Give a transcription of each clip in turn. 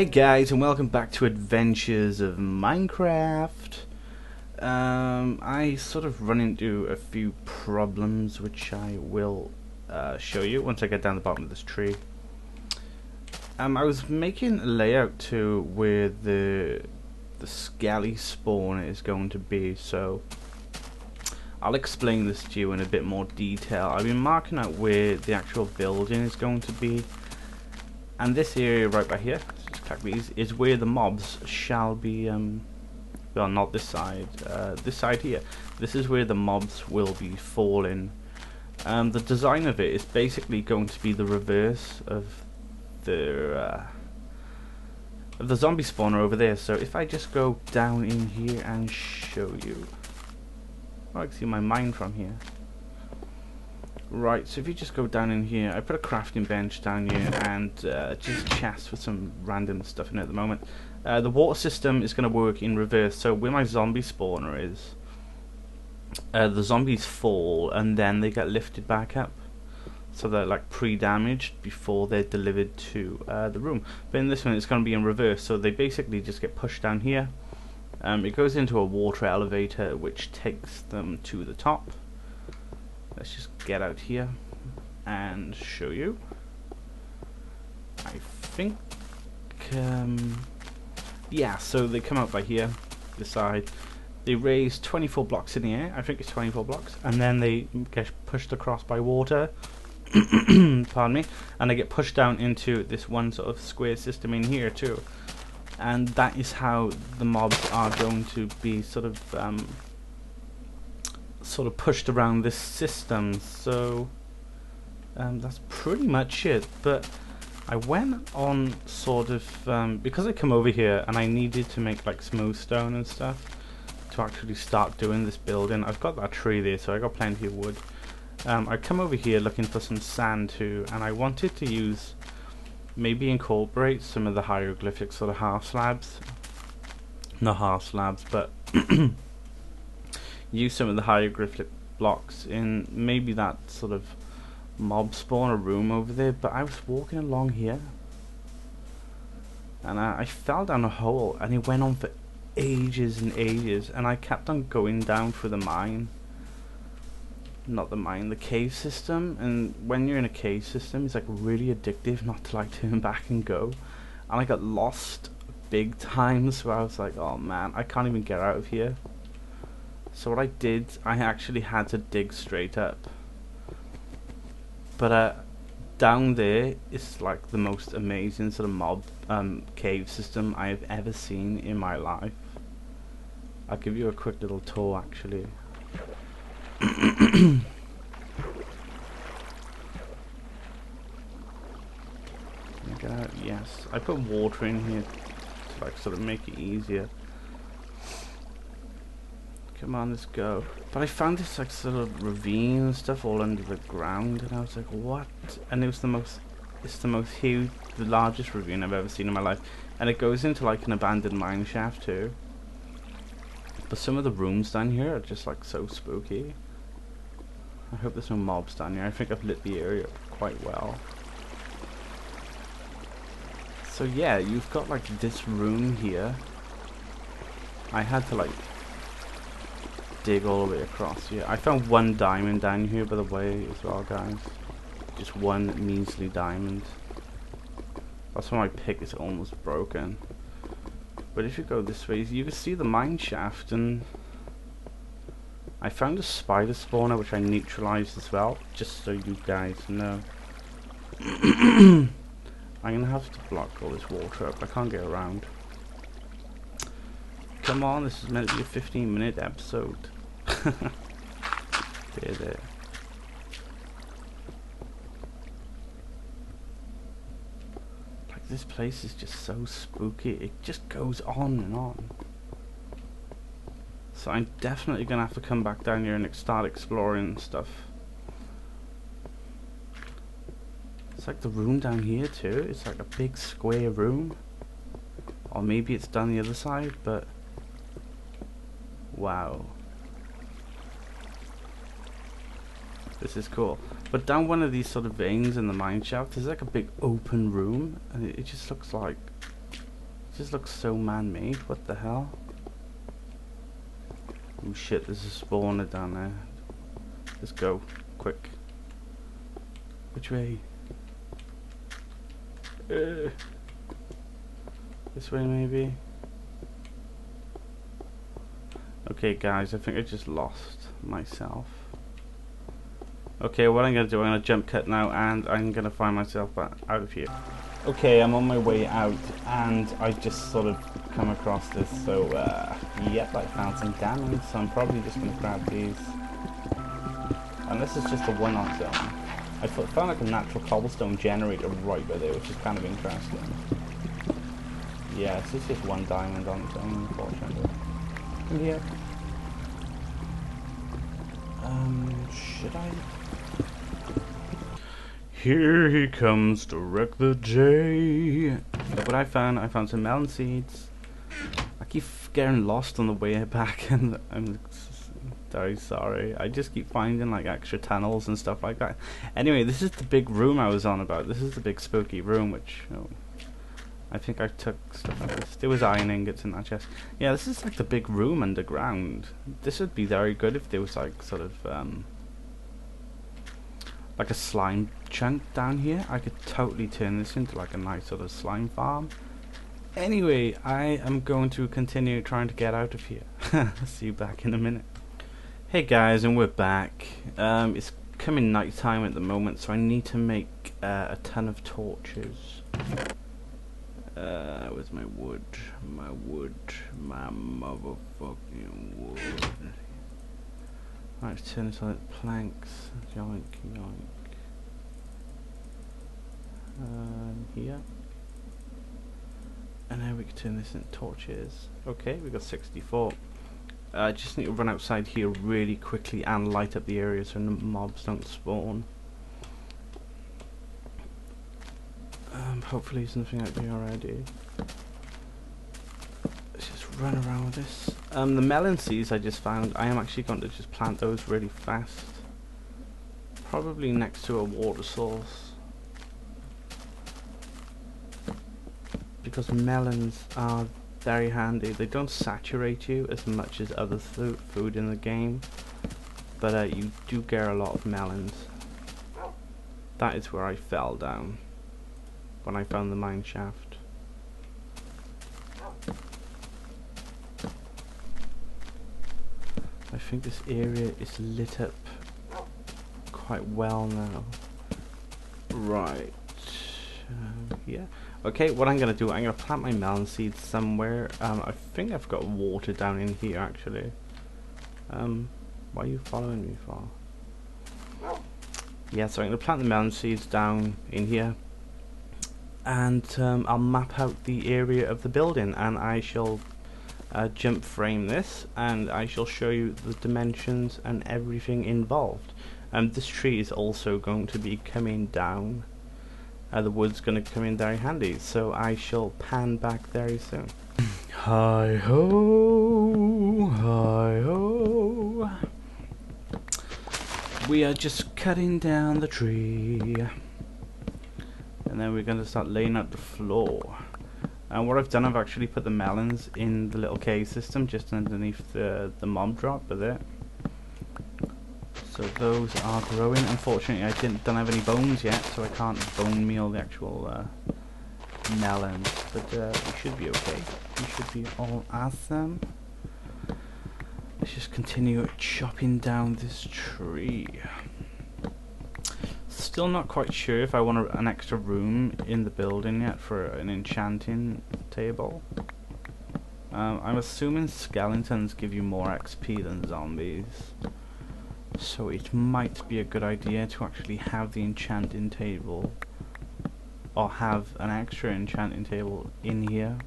Hey guys, and welcome back to Adventures of Minecraft. I sort of run into a few problems which I will show you once I get down the bottom of this tree. I was making a layout to where the skelly spawn is going to be, so I'll explain this to you in a bit more detail. I've been marking out where the actual building is going to be, and this area right by here, these, is where the mobs shall be, well, not this side here. This is where the mobs will be falling. The design of it is basically going to be the reverse of the zombie spawner over there. So if I just go down in here and show you, I can see my mine from here. Right, so if you just go down in here, I put a crafting bench down here and just chests with some random stuff in it at the moment. The water system is going to work in reverse, so where my zombie spawner is, the zombies fall and then they get lifted back up. So they're like pre-damaged before they're delivered to the room. But in this one it's going to be in reverse, so they basically just get pushed down here. It goes into a water elevator which takes them to the top. Let's just get out here and show you. I think, yeah, so they come out by here, this side. They raise 24 blocks in the air, I think it's 24 blocks, and then they get pushed across by water, pardon me, and they get pushed down into this one sort of square system in here too. And that is how the mobs are going to be sort of pushed around this system. So that's pretty much it. But I went on sort of because I come over here and I needed to make like smooth stone and stuff to actually start doing this building. I've got that tree there, so I got plenty of wood. I come over here looking for some sand too, and I wanted to use, maybe incorporate some of the hieroglyphic sort of half slabs, not half slabs, but use some of the hieroglyphic blocks in maybe that sort of mob spawn or room over there. But I was walking along here and I fell down a hole, and it went on for ages and ages, and I kept on going down through the mine, not the mine, the cave system. And when you're in a cave system, it's like really addictive not to like turn back and go, and I got lost big times where I was like, oh man, I can't even get out of here. So what I did, I actually had to dig straight up. But down there is like the most amazing sort of mob cave system I have ever seen in my life. I'll give you a quick little tour actually. Get out. Yes, I put water in here to like sort of make it easier. Come on, let's go. But I found this like sort of ravine and stuff all under the ground, and I was like, what? And it was it's the huge, the largest ravine I've ever seen in my life. And it goes into like an abandoned mine shaft too. But some of the rooms down here are just like so spooky. I hope there's no mobs down here. I think I've lit the area quite well. So yeah, you've got like this room here. I had to like dig all the way across here. I found one diamond down here by the way as well, guys. Just one measly diamond. That's why my pick is almost broken. But if you go this way, you can see the mine shaft, and I found a spider spawner which I neutralized as well, just so you guys know. I'm gonna have to block all this water up. I can't get around. Come on, this is meant to be a 15-minute episode. there. Like, this place is just so spooky. It just goes on and on. So I'm definitely gonna have to come back down here and start exploring stuff. It's like the room down here too. It's like a big square room. Or maybe it's down the other side, but wow. This is cool. But down one of these sort of veins in the mine shaft, there's like a big open room, and it just looks like just looks so man-made. What the hell? Oh shit, there's a spawner down there. Let's go. Quick. Which way? This way maybe? Okay guys, I think I just lost myself. Okay, what I'm going to do, I'm going to jump cut now and I'm going to find myself back out of here. Okay, I'm on my way out and I just sort of come across this, so yep, I found some diamonds, so I'm probably just going to grab these. And this is just a one-off zone. I found like a natural cobblestone generator right by there, which is kind of interesting. Yeah, this is just one diamond on its own, unfortunately. Yeah. Should I? Here he comes to wreck the day. Look what I found some melon seeds. I keep getting lost on the way back and I'm very sorry. I just keep finding like extra tunnels and stuff like that. Anyway, this is the big room I was on about. This is the big spooky room, which I think I took stuff like this. There was iron ingots in that chest. Yeah, this is like the big room underground. This would be very good if there was like sort of like a slime chunk down here. I could totally turn this into like a nice sort of slime farm. Anyway, I am going to continue trying to get out of here. See you back in a minute. Hey guys, and we're back. It's coming night time at the moment, so I need to make a ton of torches. Where's my wood? My wood. My motherfucking wood. Right, let's turn this on planks. Yoink, yoink. Here. And now we can turn this into torches. Okay, we got 64. I just need to run outside here really quickly and light up the area so no mobs don't spawn. Hopefully there's nothing out there already. Let's just run around with this. The melon seeds I just found, I am actually going to just plant those really fast. Probably next to a water source. Because melons are very handy. They don't saturate you as much as other food in the game. But you do get a lot of melons. That is where I fell down. When I found the mine shaft. I think this area is lit up quite well now. Right. Yeah. Okay, what I'm going to do, I'm going to plant my melon seeds somewhere. I think I've got water down in here actually. What are you following me for? Yeah, so I'm going to plant the melon seeds down in here. And I'll map out the area of the building, and I shall jump frame this, and I shall show you the dimensions and everything involved. This tree is also going to be coming down. The wood's going to come in very handy, so I shall pan back very soon. Hi ho, hi ho. We are just cutting down the tree. And then we're going to start laying out the floor. And what I've done, I've actually put the melons in the little cave system just underneath the mob drop with it. So those are growing. Unfortunately, I don't have any bones yet, so I can't bone meal the actual melons. But we should be okay. We should be all awesome. Let's just continue chopping down this tree. Still not quite sure if I want an extra room in the building yet for an enchanting table. I'm assuming skeletons give you more XP than zombies, so it might be a good idea to actually have the enchanting table, or have an extra enchanting table in here.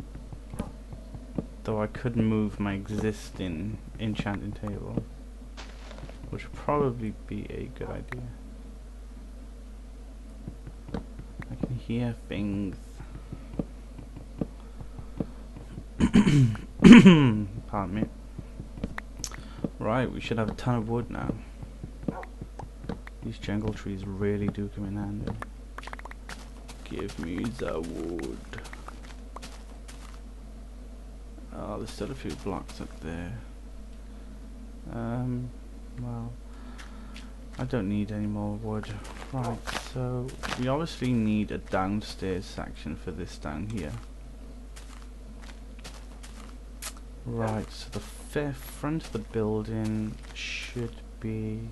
Though I could move my existing enchanting table, which would probably be a good idea. I can hear things. Pardon me. Right, we should have a ton of wood now. These jungle trees really do come in handy. Give me the wood. Oh, there's still a few blocks up there. Well, I don't need any more wood. Right, so we obviously need a downstairs section for this down here. Right, so the front of the building should be...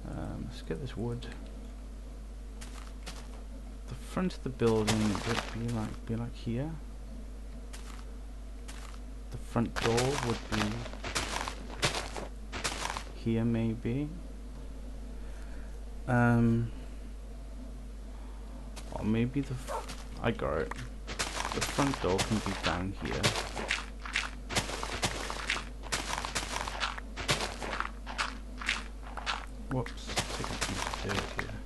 let's get this wood. The front of the building would be like here. The front door would be here, maybe. Or maybe I got it. The front door can be down here. Whoops, take a piece of dirt here.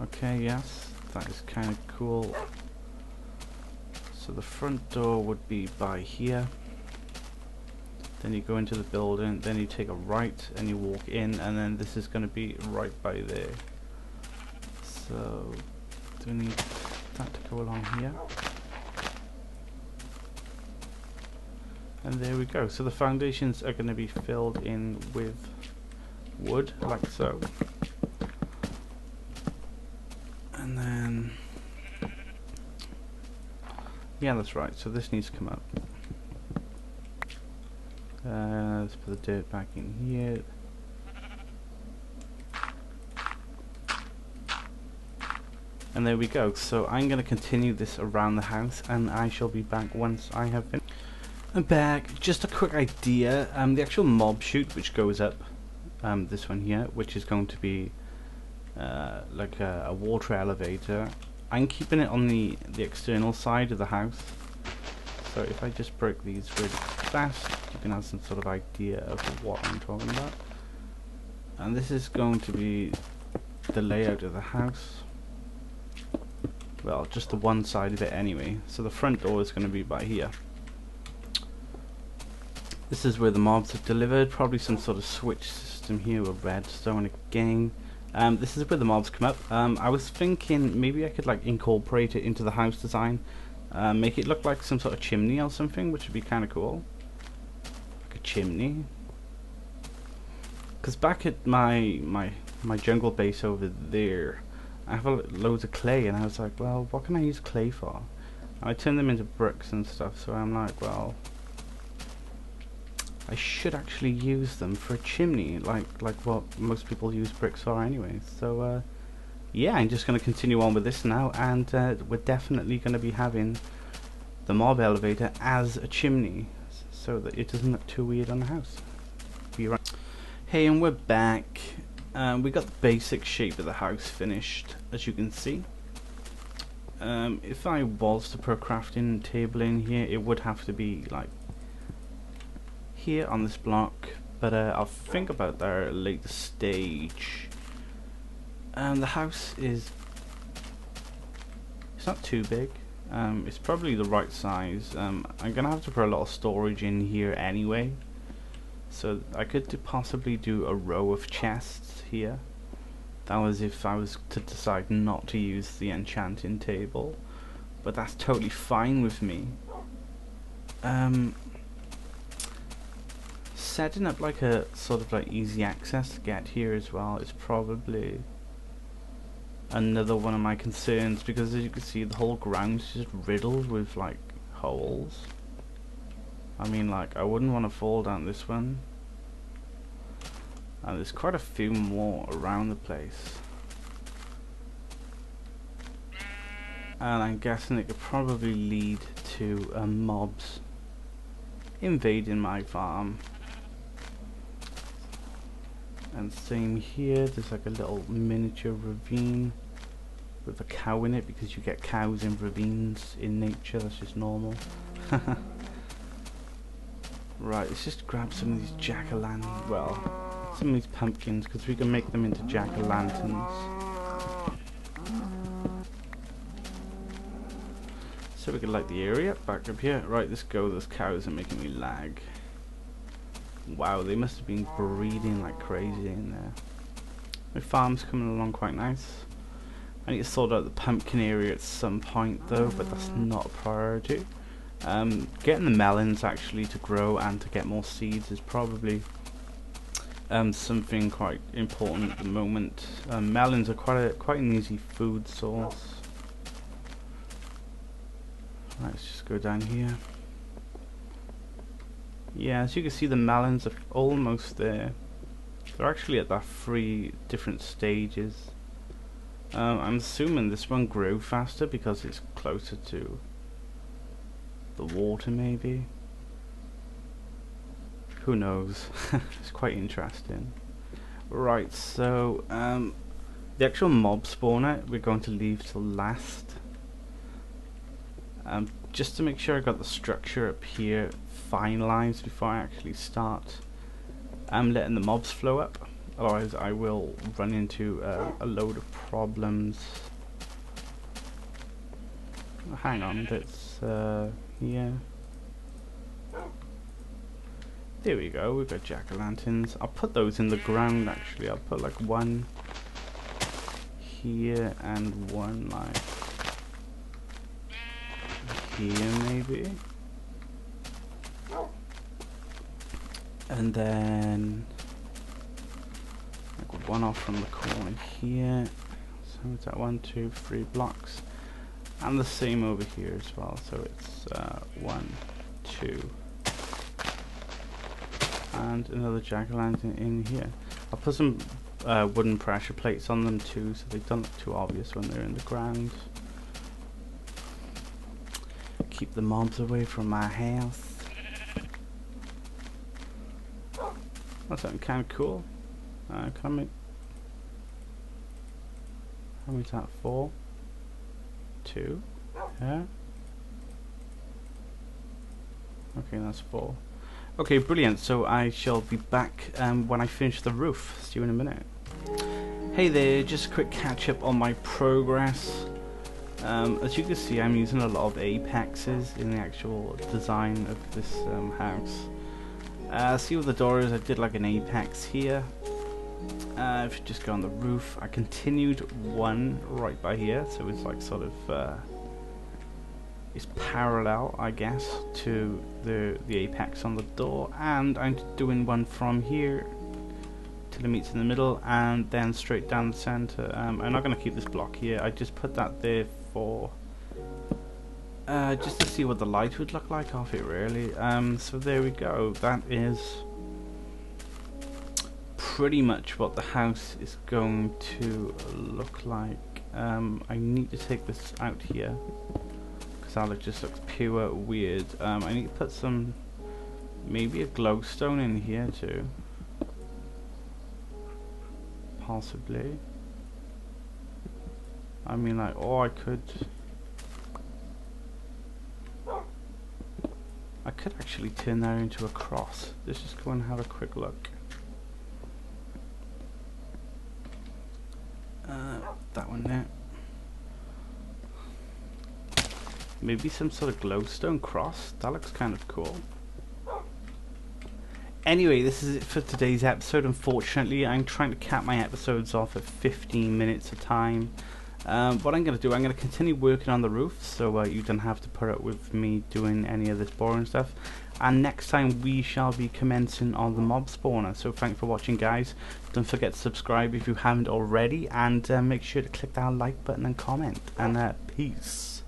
Okay, yes, that is kind of cool. So the front door would be by here. Then you go into the building, then you take a right and you walk in, and then this is going to be right by there. So do we need that to go along here? And there we go. So the foundations are going to be filled in with wood, like so. And then, yeah, that's right. So this needs to come up. Let's put the dirt back in here. And there we go. So I'm going to continue this around the house, and I shall be back once I have been. I'm back. Just a quick idea. The actual mob chute which goes up, this one here, which is going to be like a water elevator. I'm keeping it on the external side of the house. So if I just break these really fast, you can have some sort of idea of what I'm talking about. And this is going to be the layout of the house. Well, just the one side of it anyway. So the front door is going to be by here. This is where the mobs are delivered. Probably some sort of switch system here with redstone again. This is where the mobs come up. I was thinking maybe I could like incorporate it into the house design. Make it look like some sort of chimney or something, which would be kind of cool. Like a chimney. Because back at my jungle base over there, I have loads of clay, and I was like, well, what can I use clay for? And I turned them into bricks and stuff, so I'm like, well, I should actually use them for a chimney, like what most people use bricks for anyway. So yeah, I'm just going to continue on with this now, and we're definitely going to be having the mob elevator as a chimney, so that it doesn't look too weird on the house. Be right. Hey, and we're back. We got the basic shape of the house finished, as you can see. If I was to put a crafting table in here, it would have to be like here on this block, but I'll think about that at a later stage. The house is, it's not too big. It's probably the right size. I'm gonna have to put a lot of storage in here anyway, so I could possibly do a row of chests here. That was if I was to decide not to use the enchanting table, but that's totally fine with me. Setting up like a sort of like easy access to get here as well is probably another one of my concerns, because as you can see, the whole ground is just riddled with like holes. I mean, like, I wouldn't want to fall down this one, and there's quite a few more around the place, and I'm guessing it could probably lead to mobs invading my farm. And same here, there's like a little miniature ravine with a cow in it, because you get cows in ravines in nature, that's just normal. Right, let's just grab some of these jack-o'-lanterns, well, some of these pumpkins, because we can make them into jack-o'-lanterns. So we can light the area back up here. Right, let's go, those cows are making me lag. Wow, they must have been breeding like crazy in there. My farm's coming along quite nice. I need to sort out the pumpkin area at some point though, but that's not a priority. Getting the melons actually to grow and to get more seeds is probably something quite important at the moment. Melons are quite an easy food source. Let's just go down here. Yeah, as you can see, the melons are almost there. They're actually at that 3 different stages. I'm assuming this one grew faster because it's closer to the water, maybe. Who knows? It's quite interesting. Right, so the actual mob spawner we're going to leave till last. Just to make sure I got the structure up here finalized before I actually start letting the mobs flow up. Otherwise I will run into a load of problems. Hang on, that's here. There we go, we've got jack-o'-lanterns. I'll put those in the ground actually. I'll put like one here and one like here maybe. And then like one off from the corner here. So it's that 1, 2, 3 blocks. And the same over here as well. So it's 1, 2. And another jack-o'-lantern in here. I'll put some wooden pressure plates on them too, so they don't look too obvious when they're in the ground. Keep the mobs away from my house. That's something kind of cool. Can I make... How many is that? 4? 2? Yeah. Okay, that's 4. Okay, brilliant. So I shall be back when I finish the roof. See you in a minute. Hey there, just a quick catch up on my progress. As you can see, I'm using a lot of apexes in the actual design of this house. See what the door is, I did like an apex here. If you just go on the roof, I continued one right by here, so it's like sort of it's parallel, I guess, to the apex on the door, and I'm doing one from here till it meets in the middle, and then straight down the center. I'm not going to keep this block here. I just put that there for just to see what the light would look like off it, really. So there we go. That is pretty much what the house is going to look like. I need to take this out here because that just looks pure weird. I need to put some, maybe a glowstone in here too, possibly. I mean, like, or I could actually turn that into a cross. Let's just go and have a quick look. That one there. Maybe some sort of glowstone cross. That looks kind of cool. Anyway, this is it for today's episode. Unfortunately, I'm trying to cap my episodes off at 15 minutes a time. What I'm going to do, I'm going to continue working on the roof, so you don't have to put up with me doing any of this boring stuff. And next time we shall be commencing on the mob spawner. So thanks for watching, guys. Don't forget to subscribe if you haven't already, and make sure to click that like button and comment. And peace.